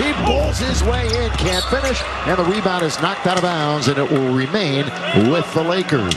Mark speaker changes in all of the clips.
Speaker 1: He pulls his way in, can't finish, and the rebound is knocked out of bounds, and it will remain with the Lakers.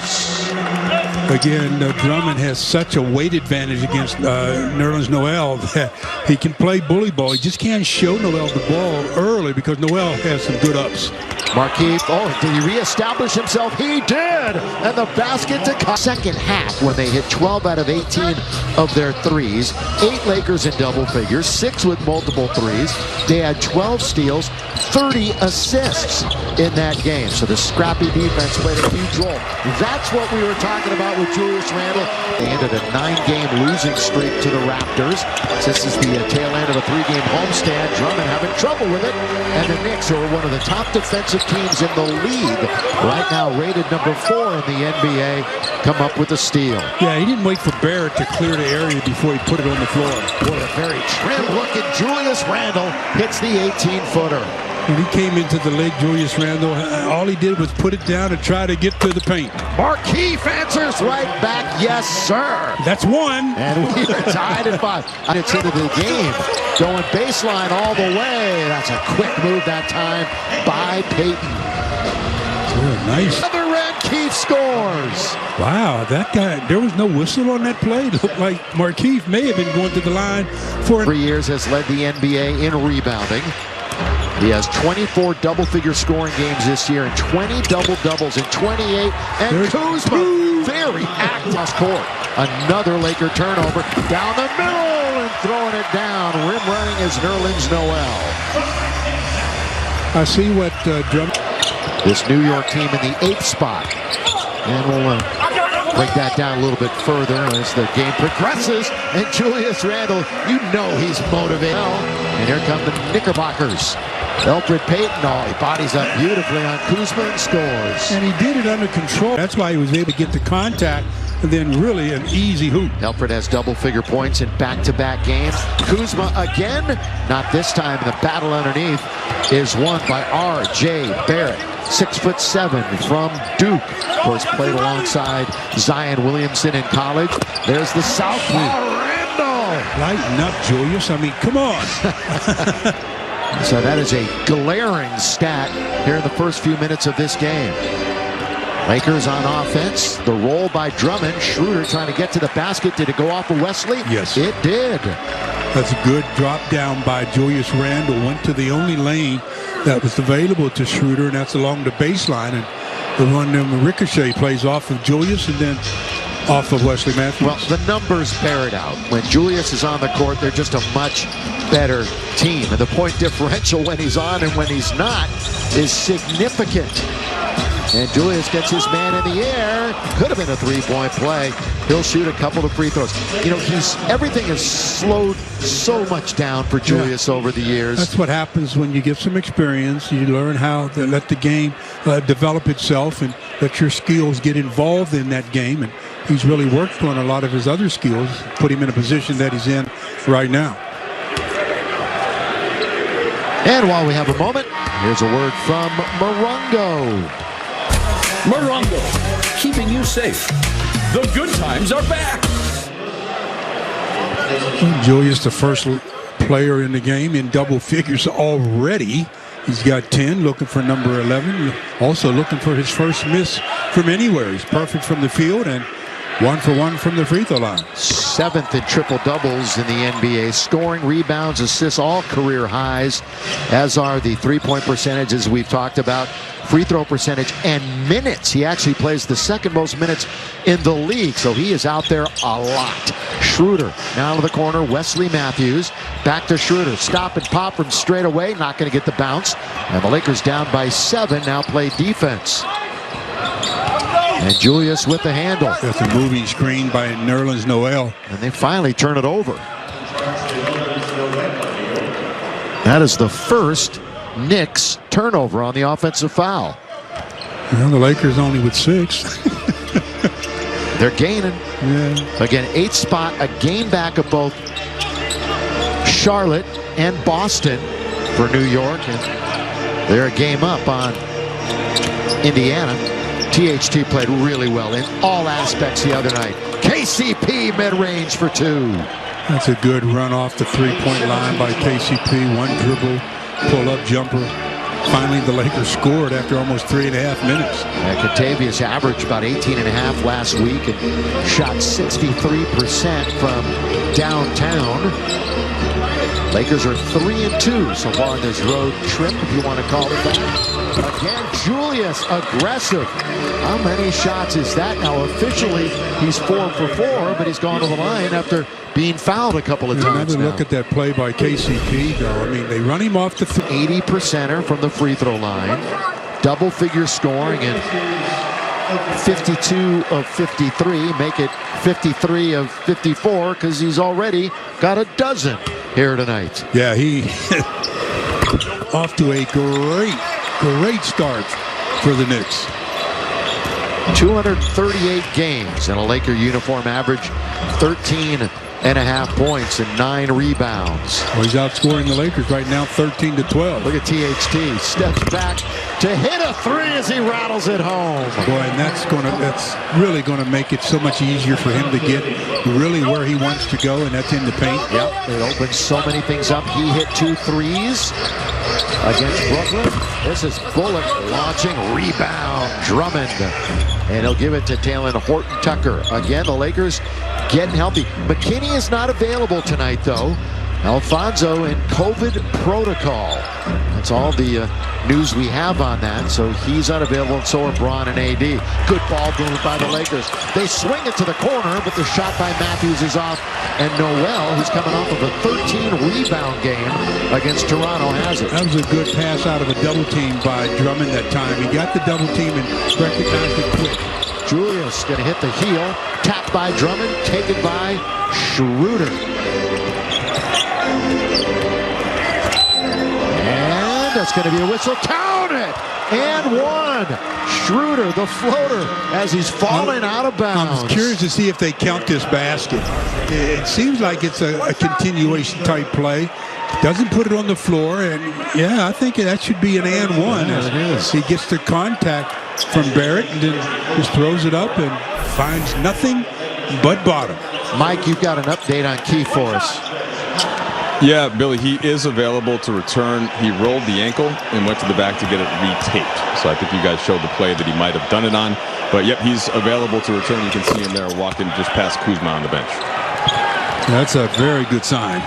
Speaker 2: Again, Drummond has such a weight advantage against Nerlens Noel that he can play bully ball. He just can't show Noel the ball early because Noel has some good ups.
Speaker 1: Markieff, did he reestablish himself? He did! And the basket to second half when they hit 12 out of 18 of their threes. 8 Lakers in double figures, 6 with multiple threes. They had 12 steals, 30 assists in that game. So the scrappy defense played a huge role. That's what we were talking about with Julius Randle. They ended a 9-game losing streak to the Raptors. This is the tail end of a 3-game homestand. Drummond having trouble with it. And the Knicks, who are one of the top defensive teams in the league, right now rated number 4 in the NBA, come up with a steal.
Speaker 2: Yeah, he didn't wait for Barrett to clear the area before he put it on the floor.
Speaker 1: Boy, a very trim-looking Julius Randle hits the 18-footer.
Speaker 2: When he came into the league, Julius Randle, all he did was put it down and try to get to the paint.
Speaker 1: Markieff answers right back, yes, sir.
Speaker 2: That's one.
Speaker 1: And we are tied at 5. It's into the game. Going baseline all the way. That's a quick move that time by Payton.
Speaker 2: Nice.
Speaker 1: Another Keith scores.
Speaker 2: Wow, that guy, there was no whistle on that play. It looked like Markieff may have been going to the line for
Speaker 1: 3 years, has led the NBA in rebounding. He has 24 double-figure scoring games this year and 20 double-doubles in 28. And there's Kuzma, very active court. Another Laker turnover down the middle and throwing it down. Rim running is Nerlens Noel.
Speaker 2: I see what Drummond.
Speaker 1: This New York team in the 8th spot. And we'll break that down a little bit further as the game progresses. And Julius Randle, you know he's motivated. And here come the Knickerbockers. Elfrid Payton, he bodies up beautifully on Kuzma and scores.
Speaker 2: And he did it under control. That's why he was able to get the contact and then really an easy hoop.
Speaker 1: Elfrid has double-figure points in back-to-back games. Kuzma again, not this time. The battle underneath is won by R.J. Barrett. 6'7" from Duke. Of course, played alongside Zion Williamson in college. There's the Southpaw Randle.
Speaker 2: Lighten up, Julius. I mean, come on.
Speaker 1: So that is a glaring stat here in the first few minutes of this game. Lakers on offense. The roll by Drummond. Schroeder trying to get to the basket. Did it go off of Wesley?
Speaker 2: Yes.
Speaker 1: It did.
Speaker 2: That's a good drop down by Julius Randle. Went to the only lane that was available to Schroeder, and that's along the baseline. And the one ricochet plays off of Julius and then off of Wesley Matthews.
Speaker 1: Well, the numbers bear it out. When Julius is on the court, they're just a much better team. And the point differential when he's on and when he's not is significant. And Julius gets his man in the air. Could have been a 3-point play. He'll shoot a couple of free throws. You know, everything has slowed so much down for Julius over the years.
Speaker 2: That's what happens when you get some experience. You learn how to let the game develop itself and let your skills get involved in that game. And he's really worked on a lot of his other skills, put him in a position that he's in right now.
Speaker 1: And while we have a moment, here's a word from Morongo.
Speaker 3: Morongo, keeping you safe. The good times are back.
Speaker 2: Julius, the first player in the game in double figures already. He's got 10, looking for number 11. Also looking for his first miss from anywhere. He's perfect from the field and 1 for 1 from the free throw line.
Speaker 1: 7th in triple doubles in the NBA. Scoring, rebounds, assists, all career highs, as are the three-point percentages we've talked about. Free throw percentage and minutes. He actually plays the second most minutes in the league, so he is out there a lot. Schroeder now to the corner. Wesley Matthews back to Schroeder. Stop and pop from straight away. Not going to get the bounce. And the Lakers down by 7. Now play defense. And Julius with the handle.
Speaker 2: That's a moving screen by Nerlens Noel.
Speaker 1: And they finally turn it over. That is the first Knicks turnover on the offensive foul.
Speaker 2: Well, the Lakers only with 6.
Speaker 1: They're gaining.
Speaker 2: Yeah.
Speaker 1: Again, 8th spot, a game back of both Charlotte and Boston for New York. And they're a game up on Indiana. THT played really well in all aspects the other night. KCP mid-range for 2.
Speaker 2: That's a good run off the three-point line by KCP. One dribble, pull-up jumper. Finally, the Lakers scored after almost 3.5 minutes.
Speaker 1: Kentavious averaged about 18.5 last week and shot 63% from downtown. Lakers are 3-2 so far on this road trip, if you want to call it that. Again, Julius aggressive. How many shots is that? Now officially he's 4 for 4, but he's gone to the line after being fouled a couple of times.
Speaker 2: Another look at that play by KCP, though. I mean, they run him off the
Speaker 1: 80%er from the free throw line, double figure scoring, and 52 of 53, make it 53 of 54 because he's already got a dozen here tonight.
Speaker 2: Yeah, he off to a great start for the Knicks.
Speaker 1: 238 games in a Laker uniform, average 13.5 points and 9 rebounds.
Speaker 2: Well, he's outscoring the Lakers right now 13-12.
Speaker 1: Look at THT, steps back to hit a 3 as he rattles it home.
Speaker 2: Boy, and that's really going to make it so much easier for him to get really where he wants to go, and that's in the paint.
Speaker 1: Yep, it opens so many things up. He hit 2 threes against Brooklyn. This is Bullock launching, rebound, Drummond. And he'll give it to Talen Horton-Tucker. Again, the Lakers getting healthy. McKinney is not available tonight, though. Alfonso in COVID protocol. That's all the news we have on that. So he's unavailable, and so are Braun and AD. Good ball movement by the Lakers. They swing it to the corner, but the shot by Matthews is off. And Noel, who's coming off of a 13-rebound game against Toronto, has it.
Speaker 2: That was a good pass out of a double team by Drummond that time. He got the double team and recognized it quick.
Speaker 1: Julius going to hit the heel. Tapped by Drummond, taken by Schroeder. And that's going to be a whistle. Count it! And 1. Schroeder, the floater, as he's falling out of bounds.
Speaker 2: I'm curious to see if they count this basket. It seems like it's a continuation type play. Doesn't put it on the floor, and yeah, I think that should be an and 1.
Speaker 1: Yeah, it is.
Speaker 2: He gets the contact from Barrett and then just throws it up and finds nothing but bottom.
Speaker 1: Mike, you've got an update on Key for us.
Speaker 4: Yeah, Billy, he is available to return. He rolled the ankle and went to the back to get it retaped. So I think you guys showed the play that he might have done it on. But yep, he's available to return. You can see him there walking just past Kuzma on the bench.
Speaker 2: That's a very good sign.